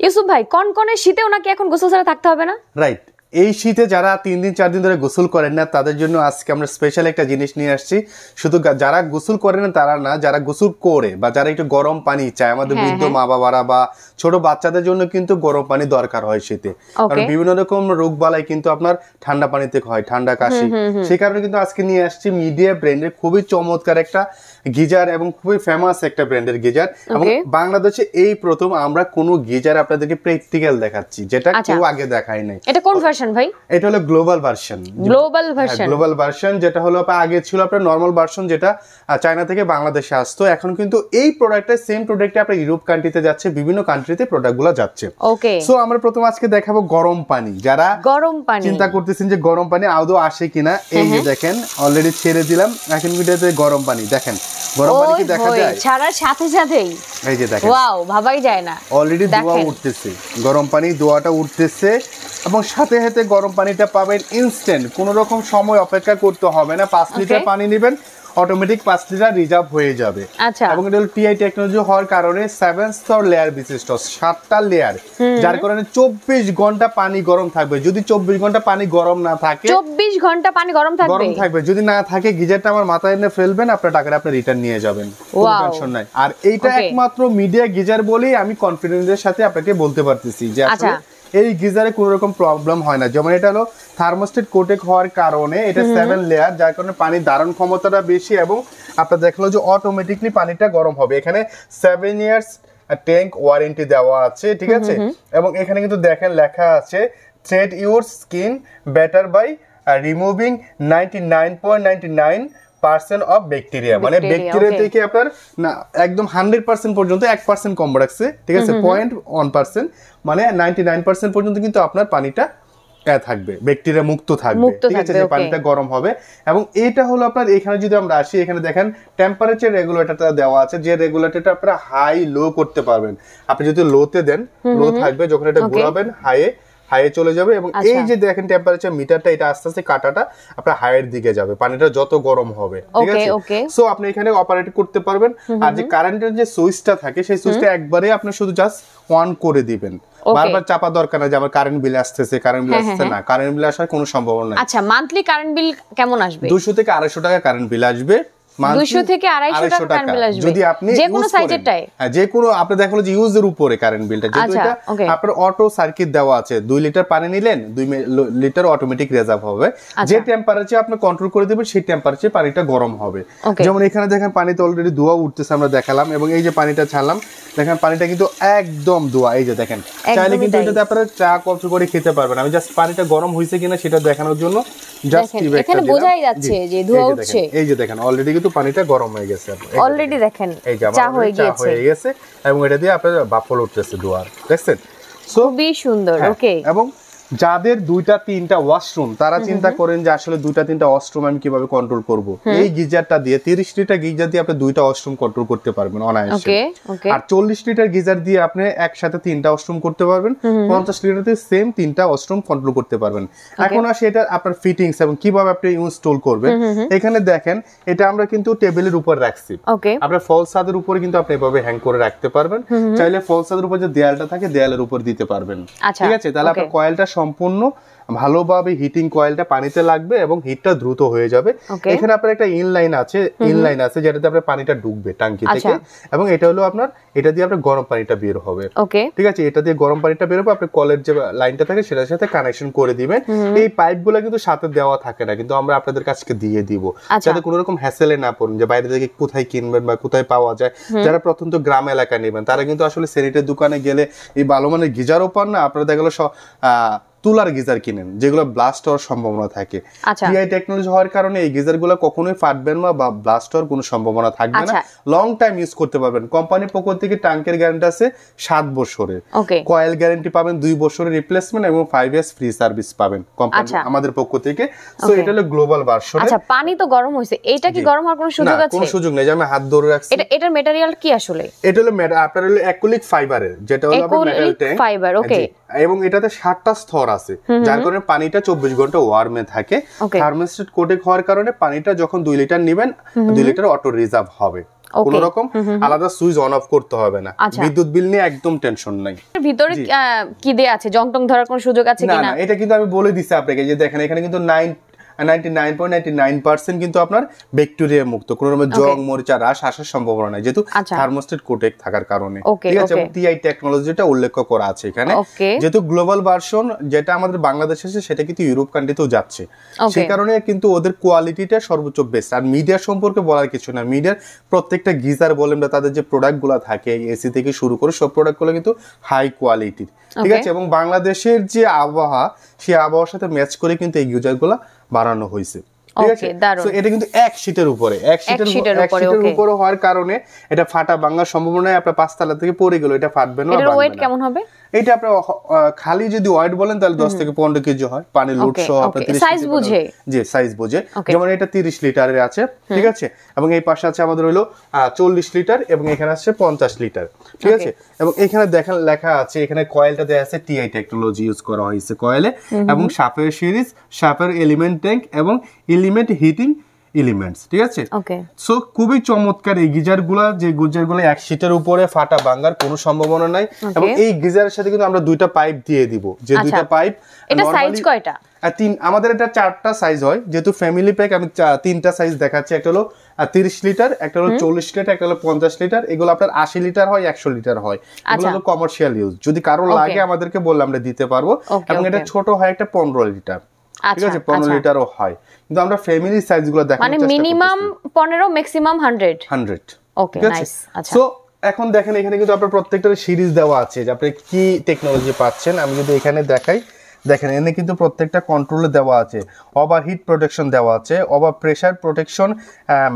ইউসুফ ভাই কনকনে শীতেও নাকি এখন গোসল ছাড়া থাকতে হবে না? রাইট, এই শীতে যারা 3 দিন 4 দিন ধরে গোসল করেন না তাদের জন্য আজকে আমরা স্পেশাল একটা জিনিস নিয়ে আসছি। শুধু যারা গোসল করেন না তারা না, যারা গোসল করে বা যারা একটু গরম পানি চায়, আমাদের বৃদ্ধ মা বাবারা বা ছোট বাচ্চাদের জন্য কিন্তু গরম পানি দরকার হয় শীতে, কারণ বিভিন্ন রকম রোগ বালাই কিন্তু আপনার ঠান্ডা পানিতে হয়, ঠান্ডা কাশি। সেই কারণে কিন্তু আজকে নিয়ে আসছি মিডিয়া ব্র্যান্ডের খুবই চমৎকার একটা গিজার এবং খুবই ফেমাস একটা ব্র্যান্ডের গিজার, এবং বাংলাদেশে এই প্রথম আমরা কোনো গিজার আপনাদেরকে প্র্যাকটিক্যাল দেখাচ্ছি যেটা কেউ আগে দেখায় নাই। এটা কোন ভার্সন ভাই? এটা হলো গ্লোবাল ভার্সন। গ্লোবাল ভার্সন যেটা হলো আগে ছিল আপনার নরমাল ভার্সন, যেটা চায়না থেকে বাংলাদেশে আসতো। এখন কিন্তু এই প্রোডাক্টটা সেম প্রোডাক্টে আপনার ইউরোপ কান্ট্রিতে যাচ্ছে, বিভিন্ন কান্ট্রিতে প্রোডাক্টগুলো যাচ্ছে। ওকে, সো আমরা প্রথম আজকে দেখাবো গরম পানি। যারা গরম পানি চিন্তা করতেছেন যে গরম পানি আদৌ আসে কিনা, এই যে দেখেন অলরেডি ছেড়ে দিলাম। এখন ভিডিওতে গরম পানি দেখেন, গরম পানি কি দেখা যায়? ছাড়ার সাথে সাথেই এই যে দেখেন, ওয়াও, ভাবাই যায় না। অলরেডি ধোঁয়া উঠতেছে, গরম পানি ধোঁয়াটা উঠতেছে, এবং সাথে সাথে গরম পানিটা পাবেন ইনস্ট্যান্ট, কোনো রকম সময় অপেক্ষা করতে হবে না। 5 লিটার পানি নেবেন, অটোমেটিক 5 লিটার রিজার্ভ হয়ে যাবে। এবং এটা হলো টিআই টেকনোলজি হওয়ার কারণে 7 স্তর লেয়ার বিশিষ্ট, 7টা লেয়ার, যার কারণে 24 ঘন্টা পানি গরম থাকবে। যদি 24 ঘন্টা পানি গরম না থাকে, 24 ঘন্টা পানি গরম থাকবে, যদি না থাকে গিজারটা আমার মাথায় এনে ফেলবেন, আপনার টাকাটা আপনি রিটার্ন নিয়ে যাবেন, কোনো টেনশন নাই। আর এইটা একমাত্র মিডিয়া গিজার বলেই আমি কনফিডেন্সের সাথে আপনাকে বলতে পারতেছি যে আসলে এই গিজারে কোনো রকম প্রবলেম হয় না। যেমন এটা হলো থার্মোস্টেট কোটেড হওয়ার কারণে এটা 7 লেয়ার, যার কারণে পানির ধারণ ক্ষমতাটা বেশি, এবং আপনার দেখলো যে অটোমেটিকলি পানিটা গরম হবে। এখানে 7 ইয়ার্স ট্যাঙ্ক ওয়ারেন্টি দেওয়া আছে, ঠিক আছে। এবং এখানে কিন্তু দেখেন লেখা আছে treat your skin better by removing 99.99% of bacteria, মানে ব্যাকটেরিয়া থেকে আপনার না একদম 100% পর্যন্ত 1% কম রাখছে, ঠিক আছে, 0.1%, মানে 99% পর্যন্ত কিন্তু আপনার পানিটা থাকবে, ব্যাকটেরিয়া মুক্ত থাকবে, ঠিক আছে, যে পানিটা গরম হবে। এবং এটা হলো আপনার এখানে যদি আমরা আসি, এখানে দেখেন টেম্পারেচার রেগুলেটরটা দেওয়া আছে, যে রেগুলেটরটা আপনারা হাই লো করতে পারবেন। আপনি যদি লোতে দেন, লো থাকবে, যখন এটা ঘোরাবেন হাইয়ে চলে যাবে। এবং এই যে দেখেন টেম্পারেচার মিটারটা, এটা আস্তে আস্তে কাটাটা আপনার হাইয়ের দিকে যাবে, পানিটা যত গরম হবে, ঠিক আছে। সো আপনি এখানে অপারেট করতে পারবেন। আর যে কারেন্টের যে সুইচটা থাকে, সেই সুইচটা একবারে আপনি শুধু জাস্ট অন করে দিবেন, বারবার চাপা দরকার না যে আমার কারেন্ট বিল আসতেছে, কারেন্ট বিল আসছে না, কারেন্ট বিল আসার কোনো সম্ভাবনা নেই। আচ্ছা, মান্থলি কারেন্ট বিল কেমন আসবে? 200 থেকে 250 টাকা কারেন্ট বিল আসবে। 200 থেকে 250 টাকা কারেন্ট বিল আসবে যদি আপনি যে কোনো সাইজেরটাই। হ্যাঁ, যে কোনো আপনি দেখলো যে ইউজের উপরে কারেন্ট বিলটা, যেহেতু এটা আপনার অটো সার্কিট দেওয়া আছে, 2 লিটার পানি নিলেন 2 লিটার অটোমেটিক রিজার্ভ হবে। যে টেম্পারেচার আপনি কন্ট্রোল করে দিবেন, সেই টেম্পারেচারে পানিটা গরম হবে। যেমন এখানে দেখেন পানিতে অলরেডি ধোঁয়া উঠতেছে, আমরা দেখালাম। এবং এই যে পানিটা ছাড়লাম, দেখেন পানিটা কিন্তু একদম ধোঁয়া, এই যে দেখেন। চাইলে কিন্তু এটাতে আপনারা চা কফি করে খেতে পারবেন। আমি জাস্ট পানিটা গরম হয়েছে কিনা সেটা দেখানোর জন্য জাস্ট এখানে বোঝাই যাচ্ছে যে ধোঁয়া উঠছে। এই যে দেখেন অলরেডি কিন্তু পানিটা গরম হয়ে গেছে, অলরেডি দেখেন চা হয়ে গেছে, এবং এটা দিয়ে আপনার বাফল উঠতেছে ধোঁয়া, দেখছেন। খুবই সুন্দর। ওকে, এবং যাদের 2টা 3টা ওয়াশরুম, তারা চিন্তা করেন যে আসলে 2টা 3টা ওয়াশরুম আমি কিভাবে কন্ট্রোল করব। এই গিজারটা দিয়ে 30 লিটার গিজার দিয়ে আপনি 2টা ওয়াশরুম কন্ট্রোল করতে পারবেন অনায়াসে। আর 40 লিটার গিজার দিয়ে আপনি একসাথে 3টা ওয়াশরুম করতে পারবেন। 50 লিটার দিয়ে সেম 3টা ওয়াশরুম কন্ট্রোল করতে পারবেন। এখন আসে এটা আপনার ফিটিংস এবং কিভাবে আপনি ইনস্টল করবেন। এখানে দেখেন এটা আমরা কিন্তু টেবিলের উপর রাখছি, আপনার ফল ছাদের উপরে কিন্তু আপনি এভাবে হ্যাং করে রাখতে পারবেন। চাইলে ফল ছাদের উপর যে দেয়ালটা থাকে, দেয়ালের উপর দিতে পারবেন, ঠিক আছে। তাহলে আপনার কয়েলটা সম্পূর্ণ ভালোভাবে হিটিং কয়েলটা পানিতে লাগবে এবং হিটটা দ্রুত হয়ে যাবে। এখানে আপনার একটা ইনলাইন আছে যেটাতে আপনার পানিটা ঢুকবে টাঙ্কি থেকে, এবং এটা হলো আপনার এটা দিয়ে আপনার গরম পানিটা বের হবে, ঠিক আছে। এটা দিয়ে গরম পানিটা বের হবে, আপনি কলের যে লাইনটা থাকে সেটার সাথে কানেকশন করে দিবেন। এই পাইপগুলো কিন্তু সাথে দেওয়া থাকে না, কিন্তু আমরা আপনাদের কাছে দিয়ে দিব, যাতে কোনো রকম হ্যাসেলে না পড়েন যে বাইরে থেকে কোথায় কিনবেন বা কোথায় পাওয়া যায়। যারা প্রত্যন্ত গ্রাম এলাকায় নেবেন, তারা কিন্তু আসলে সেনিটের দোকানে গেলে এই ভালো মানের গিজারও পান না, আপনারা দেখা গেলো তুলার গিজার কিনেন যেগুলো ব্লাস্ট হওয়ার সম্ভাবনা থাকে। টিআই টেকনোলজি হওয়ার কারণে এই গিজারগুলো কখনোই ফাটবেন না বা ব্লাস্ট হওয়ার কোনো সম্ভাবনা থাকবে না। লং টাইম ইউজ করতে পারবেন। কোম্পানির পক্ষ থেকে ট্যাঙ্কের গ্যারান্টি আছে 7 বছরের, কয়েল গ্যারান্টি পাবেন 2 বছরের রিপ্লেসমেন্ট এবং 5 ইয়ার্স ফ্রি সার্ভিস পাবেন কোম্পানি আমাদের পক্ষ থেকে। সো এটা হলো গ্লোবাল ভার্সন। আচ্ছা, পানি তো গরম হইছে, এটা কি গরম হওয়ার কোনো সুযোগ আছে? কোনো সুযোগ নেই, যে আমি হাত ধরে রাখছি। এটার ম্যাটেরিয়াল কি আসলে? এটা হলো আপনার হলো অ্যাক্রিলিক ফাইবারের, যেটা হলো আপনার মেটাল ট্যাঙ্ক ফাইবার। ওকে, এবং এটাতে 7টা স্তর আছে, যার কারণে পানিটা 24 ঘন্টা ওয়ার্মে থাকে। থার্মোস্টেট কোটেড হওয়ার কারণে পানিটা যখন 2 লিটার নেবেন, 2 লিটার অটো রিজার্ভ হবে। কোনো রকম আলাদা সুইচ অন অফ করতে হবে না, বিদ্যুৎ বিল নিয়ে একদম টেনশন নাই। ভিতরে কি দেয়া আছে, জং টং ধরার কোনো সুযোগ আছে কিনা? না না, এটা কিন্তু আমি বলে দিছি আপনাকে, যে দেখেন এখানে কিন্তু 99.99% কিন্তু আপনার ব্যাকটেরিয়া মুক্ত, কোনো রকমের জং মরিচা রাশ আসার সম্ভাবনা নাই, যেহেতু থার্মোস্টেট কোটেক থাকার কারণে। ঠিক আছে, এবং টিআই টেকনোলজিটা উল্লেখ করা আছে এখানে, যেহেতু গ্লোবাল ভার্সন যেটা আমাদের বাংলাদেশে আছে সেটা কিন্তু ইউরোপ কান্ট্রিতেও যাচ্ছে, সেই কারণে কিন্তু ওদের কোয়ালিটিটা সর্বোচ্চ বেস্ট। আর মিডিয়া সম্পর্কে বলার কিছু না, মিডিয়ার প্রত্যেকটা গিজার বলেন বা তাদের যে প্রোডাক্টগুলো থাকে এসি থেকে শুরু করে সব প্রোডাক্টগুলো কিন্তু হাই কোয়ালিটির। ঠিক আছে, এবং বাংলাদেশের যে আবহাওয়া সেই আবহাওয়ার সাথে ম্যাচ করে কিন্তু এই গিজারগুলো বানানো হয়েছে। ঠিক আছে, তো এটা কিন্তু এক শীটের উপরে হওয়ার কারণে এটা ফাটা ভাঙার সম্ভাবনা নাই। আপনার 5 তলা থেকে পড়ে গেল, এটা ফাটবে না। এটার ওয়েট কেমন হবে? এটা আপনার খালি যদি ওয়েট বলেন তাহলে 10 থেকে 15 কেজি হয়, পানি লোড সহ আপনার 30 সাইজ বুঝে, জি সাইজ বুঝে। যেমন এটা 30 লিটারের আছে, ঠিক আছে, এবং এই পাশে আছে আমাদের হলো 40 লিটার এবং এখানে আছে 50 লিটার। ঠিক আছে, এবং এখানে দেখেন লেখা আছে, এখানে কয়েলটা দেয়া আছে টিআই টেকনোলজি ইউজ করা হয়েছে কয়েলে, এবং শাফের সিরিজ, শাফের এলিমেন্ট ট্যাঙ্ক এবং এলিমেন্ট হিটিং এলিমেন্টস। ঠিক আছে, সো খুবই চমৎকার এই গিজারগুলা, যে গিজারগুলো এক শীটের উপরে ফাটা ভাঙার কোনো সম্ভাবনা নাই। এবং এই গিজারের সাথে কিন্তু আমরা দুইটা পাইপ দিয়ে দিব, যে দুইটা পাইপ। এটা সাইজ কয়টা? আমাদের এটা 4টা সাইজ হয়, যেহেতু ফ্যামিলি প্যাক আমি 3টা সাইজ দেখাচ্ছি। একটা হলো 30 লিটার, একটা হলো 40 লিটার, একটা হলো 50 লিটার। এগুলো আপনার 80 লিটার হয়, 100 লিটার হয়। এগুলো হলো কমার্শিয়াল ইউজ, যদি কারো লাগে আমাদেরকে বললে আমরা দিতে পারবো। এবং এটা ছোট হয় একটা 15 লিটার। ঠিক আছে, 15 লিটারও হয়, কিন্তু আমরা ফ্যামিলি সাইজগুলো দেখানোর চেষ্টা করতেছি। মানে মিনিমাম 15, ম্যাক্সিমাম 100। ওকে, নাইস। আচ্ছা, সো এখন দেখেন এখানে কিন্তু আপনার প্রত্যেকটার সিরিজ দেওয়া আছে, যে আপনি কি টেকনোলজি পাচ্ছেন। আমি যদি এখানে দেখাই, দেখেন এখানে কিন্তু প্রত্যেকটা কন্ট্রোলে দেওয়া আছে, ওভার হিট প্রোটেকশন দেওয়া আছে, over pressure protection,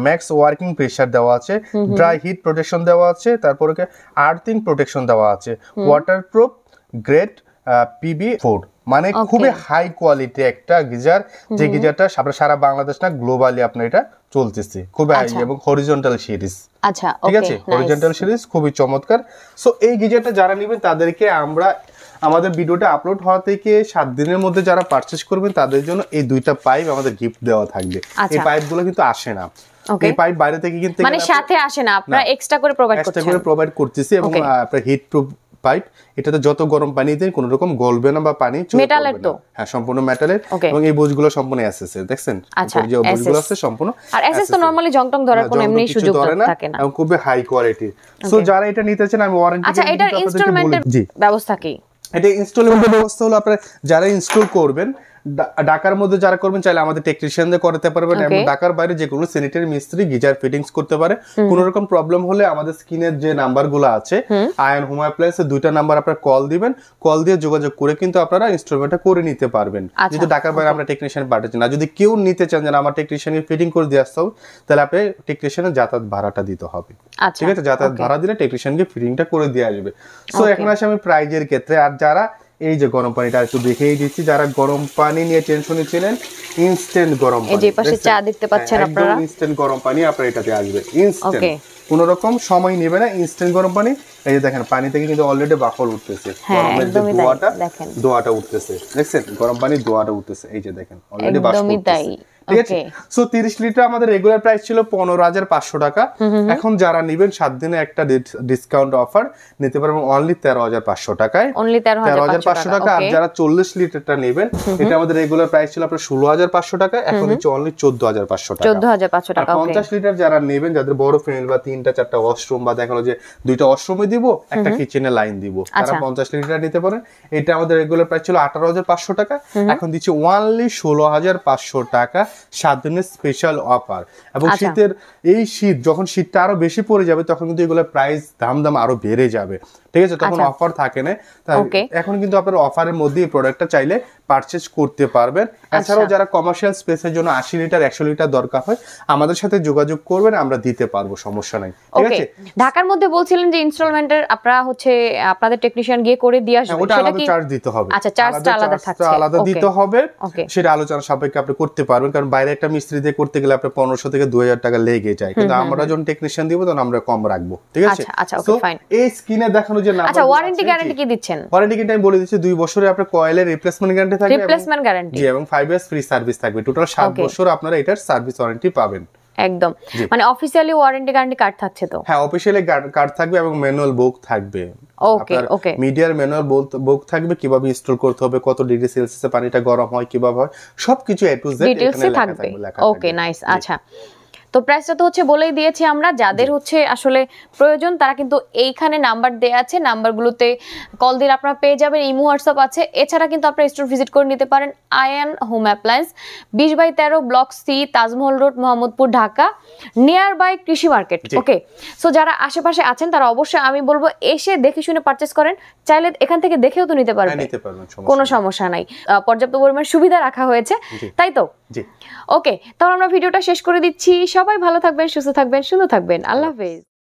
max working pressure দেওয়া আছে, ড্রাই হিট প্রোটেকশন দেওয়া আছে, তারপরে আর্থিং প্রোটেকশন দেওয়া আছে, ওয়াটারপ্রুফ গ্রেড PB4। মানে খুবই হাই কোয়ালিটি একটা গিজার, যে গিজারটা সারা বাংলাদেশ না গ্লোবালি আপনার এটা চলতেছে, খুবই হাই এবং হরিজন্টাল সিরিজ। আচ্ছা, ঠিক আছে, হরিজন্টাল সিরিজ খুবই চমৎকার। সো এই গিজারটা যারা নেবেন তাদেরকে আমরা আমাদের ভিডিওটা আপলোড হওয়া থেকে 7 দিনের মধ্যে যারা পারচেজ করবেন তাদের জন্য এই দুইটা পাইপ আমাদের গিফট দেওয়া থাকবে। এই পাইপগুলো কিন্তু আসে না, এই পাইপ বাইরে থেকে কিনতে, মানে সাথে আসে না, আপনারা এক্সট্রা করে প্রোভাইড করতেছি। এবং আপনার হিট প্রুফ পাইপ, এটাতে যত গরম পানি দেন কোনো রকম গলবে না বা পানি চলে যাবে না। হ্যাঁ, সম্পূর্ণ মেটালের, এবং এই বোঝগুলো সম্পূর্ণ এসএস এর, দেখছেন যে বোঝগুলো আছে সম্পূর্ণ। আর এসএস তো নরমালি জং টং ধরার কোনো এমনি সুযোগ থাকে না, এবং খুবই হাই কোয়ালিটি। সো যারা এটা নিতে চান আমি ওয়ারেন্টি। আচ্ছা, এটার ইনস্টলমেন্টের ব্যবস্থা কি? এটা ইনস্টলমেন্টের ব্যবস্থা হলো আপনারা যারা ইনস্টল করবেন, ঢাকার মধ্যে যারা করবেন চাইলে আমাদের টেকনিশিয়ানদের করতে পারবেন, এবং ঢাকার বাইরে যে কোনো স্যানিটারি মিস্ত্রি গিজার ফিটিংস করতে পারে। কোনো রকম প্রবলেম হলে আমাদের স্ক্রিনের যে নাম্বারগুলো আছে আয়ন হোম অ্যাপ্লায়েন্সের 2টা নাম্বার আপনারা কল দিবেন, কল দিয়ে যোগাযোগ করে কিন্তু আপনারা ইনস্টলমেন্টটা করে নিতে পারবেন। যদি ঢাকার বাইরে আমরা টেকনিশিয়ান পাঠাচ্ছি না, যদি কেউ নিতে চান যে আমার টেকনিশিয়ানের ফিটিং করে দিয়ে আসতে হবে, তাহলে আপনি টেকনিশিয়ানের যাতায়াত ভাড়াটা দিতে হবে। ঠিক আছে, যাতায়াত ভাড়া দিলে টেকনিশিয়ানকে ফিটিংটা করে দিয়ে আসবে। সো এখন আসে আমি প্রাইজের ক্ষেত্রে। আর যারা এই যে গরম পানিটা একটু দেখিয়ে দিচ্ছি, যারা গরম পানি নিয়ে টেনশনে ছিলেন, ইনস্ট্যান্ট গরম পানি, এই যে পাশে চা দেখতে পাচ্ছেন আপনারা, ইনস্ট্যান্ট গরম পানি আপনার এটাতে আসবে। ইনস্ট্যান্ট, কোনো রকম সময় নেবে না, ইনস্ট্যান্ট গরম পানি। এই যে দেখেন পানি থেকে কিন্তু অলরেডি বাফল উঠতেছে, গরমের যে দোয়াটা উঠতেছে, দেখছেন গরম পানি দোয়াটা উঠতেছে, এই যে দেখেন অলরেডি বাষ্প উঠতেছে। ঠিক আছে, সো 30 লিটার আমাদের রেগুলার প্রাইস ছিল 15,500 টাকা। এখন যারা নেবেন 7 দিনে একটা ডিসকাউন্ট অফার নিতে পারবেন অনলি 13,500 টাকায়, 13,500 টাকা। আর যারা 40 লিটারটা নেবেন, এটা আমাদের রেগুলার প্রাইস ছিল আপনার 16,500 টাকা, এখন হচ্ছে অনলি 14,500 টাকা। 14,500 টাকা। 50 লিটার যারা নেবেন, যাদের বড় ফ্যামিলি বা 3টা 4টা ওয়াশরুম, বা দেখালো যে 2টা ওয়াশরুমে দিব, একটা কিচেনে লাইন দিব, তারা 50 লিটার নিতে পারেন। এটা আমাদের রেগুলার প্রাইস ছিল 18,500 টাকা, এখন দিচ্ছি অনলি 16,500 টাকা, 7 দিনের স্পেশাল অফার। এবং শীতের এই শীত যখন শীতটা আরো বেশি পড়ে যাবে, তখন কিন্তু এগুলোর প্রাইস দাম আরো বেড়ে যাবে। ঠিক আছে, তখন অফার থাকে না। এখন কিন্তু আপনার অফারের মধ্যে এই প্রোডাক্টটা চাইলে পারচেজ করতে পারবেন। এছাড়াও যারা কমার্শিয়াল স্পেসের জন্য 80 লিটার 100 লিটার দরকার হয়, আমাদের সাথে যোগাযোগ করবেন, আমরা দিতে পারবো, সমস্যা নাই। ঠিক আছে, ঢাকার মধ্যে বলছিলেন যে ইনস্টলমেন্টের আপনারা হচ্ছে আপনাদের টেকনিশিয়ান গিয়ে করে দিয়ে আসবে, ওটা আলাদা চার্জ দিতে হবে। আচ্ছা, চার্জটা আলাদা থাকছে, আলাদা দিতে হবে, সেটা আলোচনা সাপেক্ষে আপনি করতে পারবেন। কারণ বাইরে একটা মিস্ত্রি দিয়ে করতে গেলে আপনার 1500 থেকে 2000 টাকা লেগে যায়, কিন্তু আমরা যখন টেকনিশিয়ান দিব তখন আমরা কম রাখবো। ঠিক আছে, আচ্ছা, ওকে, ফাইন। এই স্ক্রিনে দেখানো যে নাম্বার, আচ্ছা, ওয়ারেন্টি গ্যারান্টি কি দিচ্ছেন? ওয়ারেন্টি কিন্তু আমি বলে দিচ্ছি 2 বছরের আপনার কয়েলের রিপ্লেসমেন্ট গ্যারান্টি থাকবে, রিপ্লেসমেন্ট গ্যারান্টি, জি, এবং 5 ইয়ার্স ফ্রি সার্ভিস থাকবে। টোটাল 7 বছর আপনারা এটার সার্ভিস ওয়ারেন্টি পাবেন। একদম, মানে অফিশিয়ালি ওয়ারেন্টি গ্যারান্টি কার্ড থাকছে তো? হ্যাঁ, অফিশিয়ালি কার্ড থাকবে এবং ম্যানুয়াল বুক থাকবে। ওকে ওকে, মিডিয়ার ম্যানুয়াল বুক থাকবে, কিভাবে ইনস্টল করতে হবে, কত ডিগ্রি সেলসিয়াসে পানিটা গরম হয়, কিভাবে হয়, সবকিছু এ টু জেড এখানে লেখা থাকবে। Okay nice. আচ্ছা, তো প্রাইসটা তো হচ্ছে বলেই দিয়েছি আমরা। যাদের হচ্ছে আসলে প্রয়োজন তারা কিন্তু এইখানে নাম্বার দেয়া আছে, নাম্বারগুলোতে কল দিলে আপনারা পেয়ে যাবেন। ইমো হোয়াটসঅ্যাপ আছে। এছাড়া কিন্তু আপনারা স্টোর ভিজিট করে নিতে পারেন। Ayan home appliance, 20/13 block C, Taj Mahal road, Mohammadpur, Dhaka, near by Krishi market. Okay, so যারা আশেপাশে আছেন তারা অবশ্যই আমি বলবো এসে দেখে শুনে পারচেজ করেন। চাইলে এখান থেকে দেখেও তো নিতে পারবেন, কোনো সমস্যা নাই। পর্যাপ্ত পরিমাণ সুবিধা রাখা হয়েছে, তাই তো? ওকে, তাহলে আমরা ভিডিওটা শেষ করে দিচ্ছি। সবাই ভালো থাকবেন, সুস্থ থাকবেন, সুন্দর থাকবেন। আল্লাহ হাফেজ।